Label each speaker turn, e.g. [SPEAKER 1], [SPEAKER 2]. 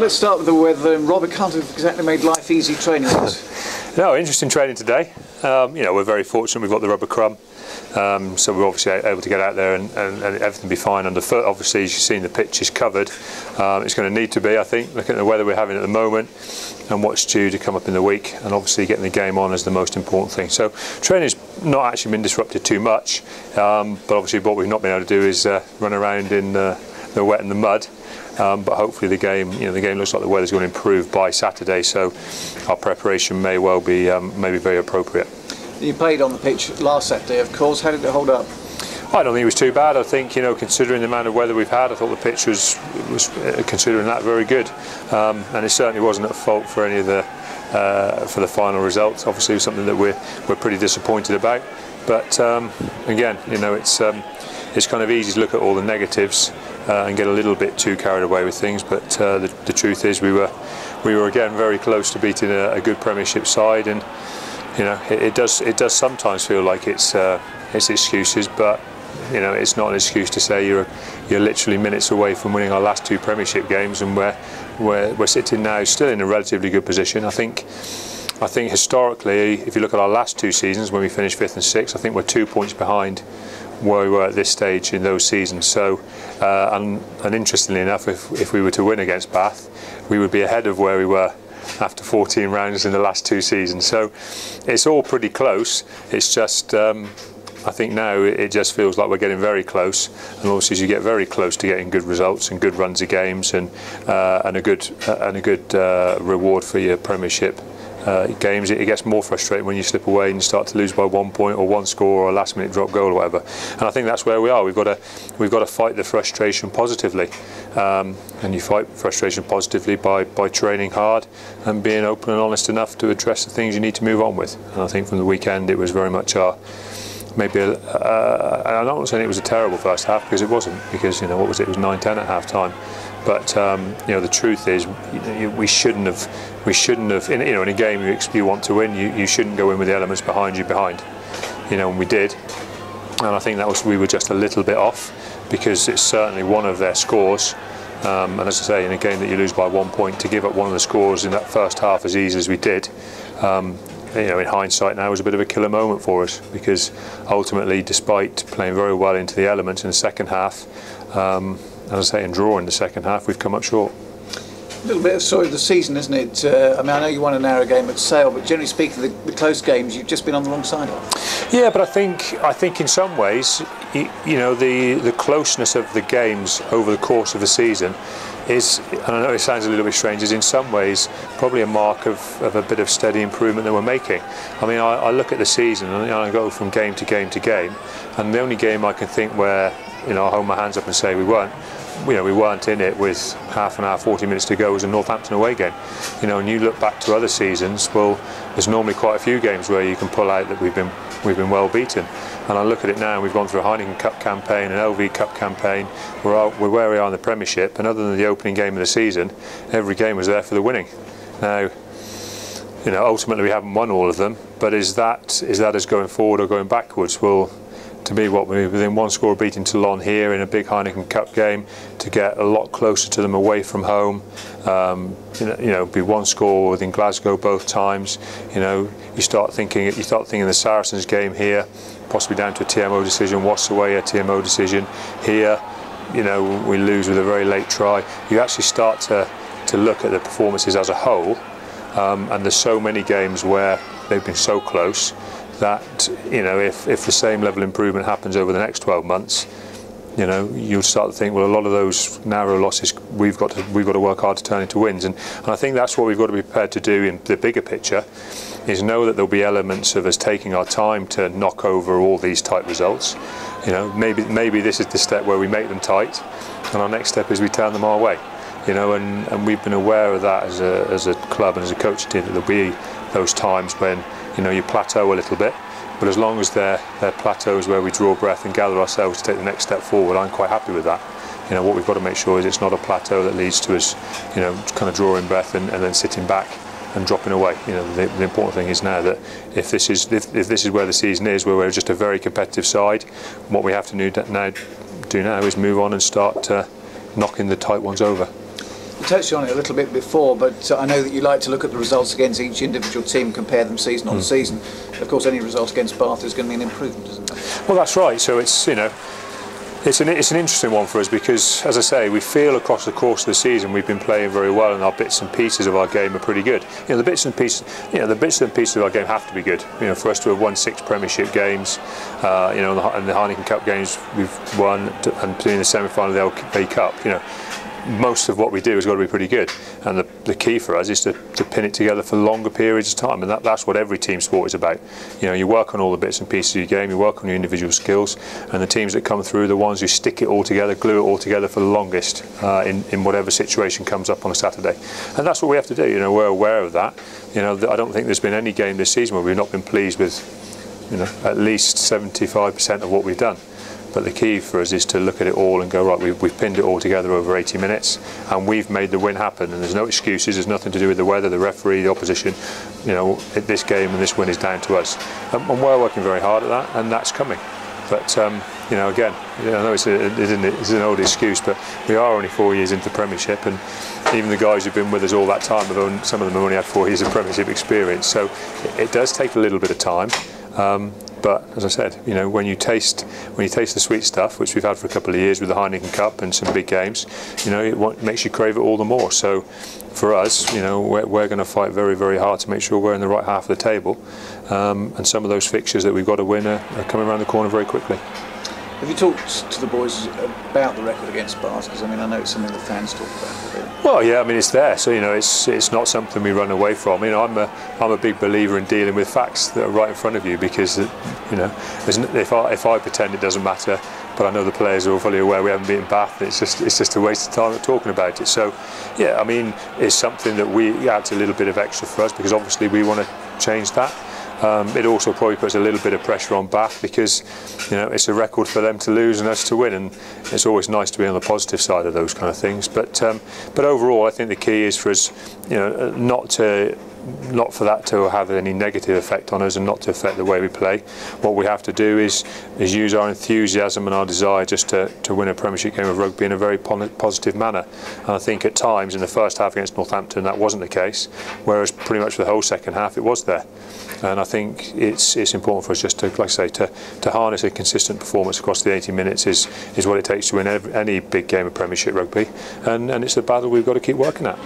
[SPEAKER 1] let's start with the weather. And Robert can't have exactly made life easy training this.
[SPEAKER 2] No, interesting training today. You know, we're very fortunate. We've got the rubber crumb, so we're obviously able to get out there and everything be fine underfoot. Obviously, as you've seen, the pitch is covered. It's going to need to be, I think, looking at the weather we're having at the moment and what's due to come up in the week, and obviously getting the game on is the most important thing. So training's not actually been disrupted too much, but obviously what we've not been able to do is run around in the wet and the mud. But hopefully the game looks like the weather's going to improve by Saturday, so our preparation may well be very appropriate.
[SPEAKER 1] You played on the pitch last Saturday, of course. How did it hold up?
[SPEAKER 2] I don't think it was too bad. I think, you know, considering the amount of weather we've had, I thought the pitch was considering that very good, and it certainly wasn't at fault for any of the for the final results. Obviously, it was something that we're pretty disappointed about. But again, you know, it's kind of easy to look at all the negatives and get a little bit too carried away with things. But the truth is, we were again very close to beating a good Premiership side, and you know, it does sometimes feel like it's excuses, but you know, it's not an excuse to say you're literally minutes away from winning our last two Premiership games, and we're sitting now still in a relatively good position. I think historically, if you look at our last two seasons when we finished 5th and 6th, I think we're 2 points behind where we were at this stage in those seasons. So, and interestingly enough, if we were to win against Bath, we would be ahead of where we were after 14 rounds in the last two seasons. So it's all pretty close. It's just I think now it just feels like we're getting very close, and obviously as you get very close to getting good results and good runs of games and a good reward for your Premiership games, it gets more frustrating when you slip away and you start to lose by 1 point or one score or a last minute drop goal or whatever. And I think that's where we are. We've got to fight the frustration positively, and you fight frustration positively by training hard and being open and honest enough to address the things you need to move on with. And I think from the weekend it was very much our I'm not saying it was a terrible first half, because it wasn't, because you know, what was it? It was 9-10 at half time. But you know, the truth is, we shouldn't have. In a game you want to win, you shouldn't go in with the elements behind you. You know, and we did, and I think we were just a little bit off, because it's certainly one of their scores. And as I say, in a game that you lose by 1 point, to give up one of the scores in that first half as easy as we did, you know, in hindsight now, was a bit of a killer moment for us, because ultimately, despite playing very well into the elements in the second half, as I say, and drawing the second half, we've come up short.
[SPEAKER 1] A little bit of story of the season, isn't it? I mean, I know you won a narrow game at Sale, but generally speaking, the close games you've just been on the wrong side of.
[SPEAKER 2] Yeah, but I think in some ways, you know, the closeness of the games over the course of the season is, and I know it sounds a little bit strange, is in some ways probably a mark of a bit of steady improvement that we're making. I mean, I look at the season and I go from game to game to game, and the only game I can think where, you know, I hold my hands up and say we weren't in it with half an hour, 40 minutes to go, was a Northampton away game. You know, and you look back to other seasons, well, there's normally quite a few games where you can pull out that we've been well beaten. And I look at it now, we've gone through a Heineken Cup campaign, an LV Cup campaign, we're where we are in the Premiership, and other than the opening game of the season, every game was there for the winning. Now, you know, ultimately we haven't won all of them, but is that us going forward or going backwards? Well, to me, what we're within one score of beating Toulon here in a big Heineken Cup game, to get a lot closer to them away from home. You know, be one score within Glasgow both times. You know, you start thinking the Saracens game here, possibly down to a TMO decision. What's away, a TMO decision here. You know, we lose with a very late try. You actually start to look at the performances as a whole, and there's so many games where they've been so close that, you know, if the same level of improvement happens over the next 12 months, you know, you'll start to think, well, a lot of those narrow losses we've got to work hard to turn into wins, and I think that's what we've got to be prepared to do in the bigger picture, is know that there'll be elements of us taking our time to knock over all these tight results. You know, maybe this is the step where we make them tight, and our next step is we turn them our way. You know, and we've been aware of that as a club and as a coaching team, that there'll be those times when, you know, you plateau a little bit, but as long as they're plateaus where we draw breath and gather ourselves to take the next step forward, I'm quite happy with that. You know, what we've got to make sure is it's not a plateau that leads to us, you know, kind of drawing breath and then sitting back and dropping away. You know, the important thing is now that if this is where the season is, where we're just a very competitive side, what we have to do now is move on and start knocking the tight ones over.
[SPEAKER 1] You touched on it a little bit before, but I know that you like to look at the results against each individual team, compare them season on season. Of course, any result against Bath is going to be an improvement, isn't it?
[SPEAKER 2] Well, that's right. So it's, you know, it's an interesting one for us because, as I say, we feel across the course of the season we've been playing very well, and our bits and pieces of our game are pretty good. You know, the bits and pieces of our game have to be good. You know, for us to have won 6 Premiership games, you know, and the Heineken Cup games we've won, and being in the semi-final of the LA Cup, you know, most of what we do has got to be pretty good, and the key for us is to pin it together for longer periods of time, and that's what every team sport is about. You know, you work on all the bits and pieces of your game, you work on your individual skills, and the teams that come through are the ones who stick it all together, glue it all together for the longest in whatever situation comes up on a Saturday. And that's what we have to do. You know, we're aware of that. You know, I don't think there's been any game this season where we've not been pleased with, you know, at least 75% of what we've done. But the key for us is to look at it all and go, right, we've pinned it all together over 80 minutes and we've made the win happen, and there's no excuses, there's nothing to do with the weather, the referee, the opposition. You know, this game and this win is down to us. And we're working very hard at that, and that's coming. But, you know, again, I know it's an old excuse, but we are only 4 years into the Premiership, and even the guys who've been with us all that time, some of them have only had 4 years of Premiership experience. So it does take a little bit of time. But as I said, you know, when you taste the sweet stuff, which we've had for a couple of years with the Heineken Cup and some big games, you know, it makes you crave it all the more. So for us, you know, we're going to fight very, very hard to make sure we're in the right half of the table. And some of those fixtures that we've got to win are coming around the corner very quickly.
[SPEAKER 1] Have you talked to the boys about the record against Bath? Because I mean, I know it's something the fans talk about. Really.
[SPEAKER 2] Well, yeah, I mean, it's there, so you know, it's not something we run away from. You know, I'm a big believer in dealing with facts that are right in front of you, because you know, if I pretend it doesn't matter, but I know the players are all fully aware we haven't beaten Bath, it's just a waste of time talking about it. So, yeah, I mean, it's something that we adds a little bit of extra for us, because obviously we want to change that. It also probably puts a little bit of pressure on Bath, because you know, it's a record for them to lose and us to win, and it's always nice to be on the positive side of those kind of things. But overall, I think the key is for us, you know, not for that to have any negative effect on us and not to affect the way we play. What we have to do is use our enthusiasm and our desire just to win a Premiership game of rugby in a very positive manner. And I think at times in the first half against Northampton that wasn't the case, whereas pretty much for the whole second half it was there. And I think it's important for us just to, like I say, to harness a consistent performance across the 80 minutes is what it takes to win any big game of Premiership rugby, and it's a battle we've got to keep working at.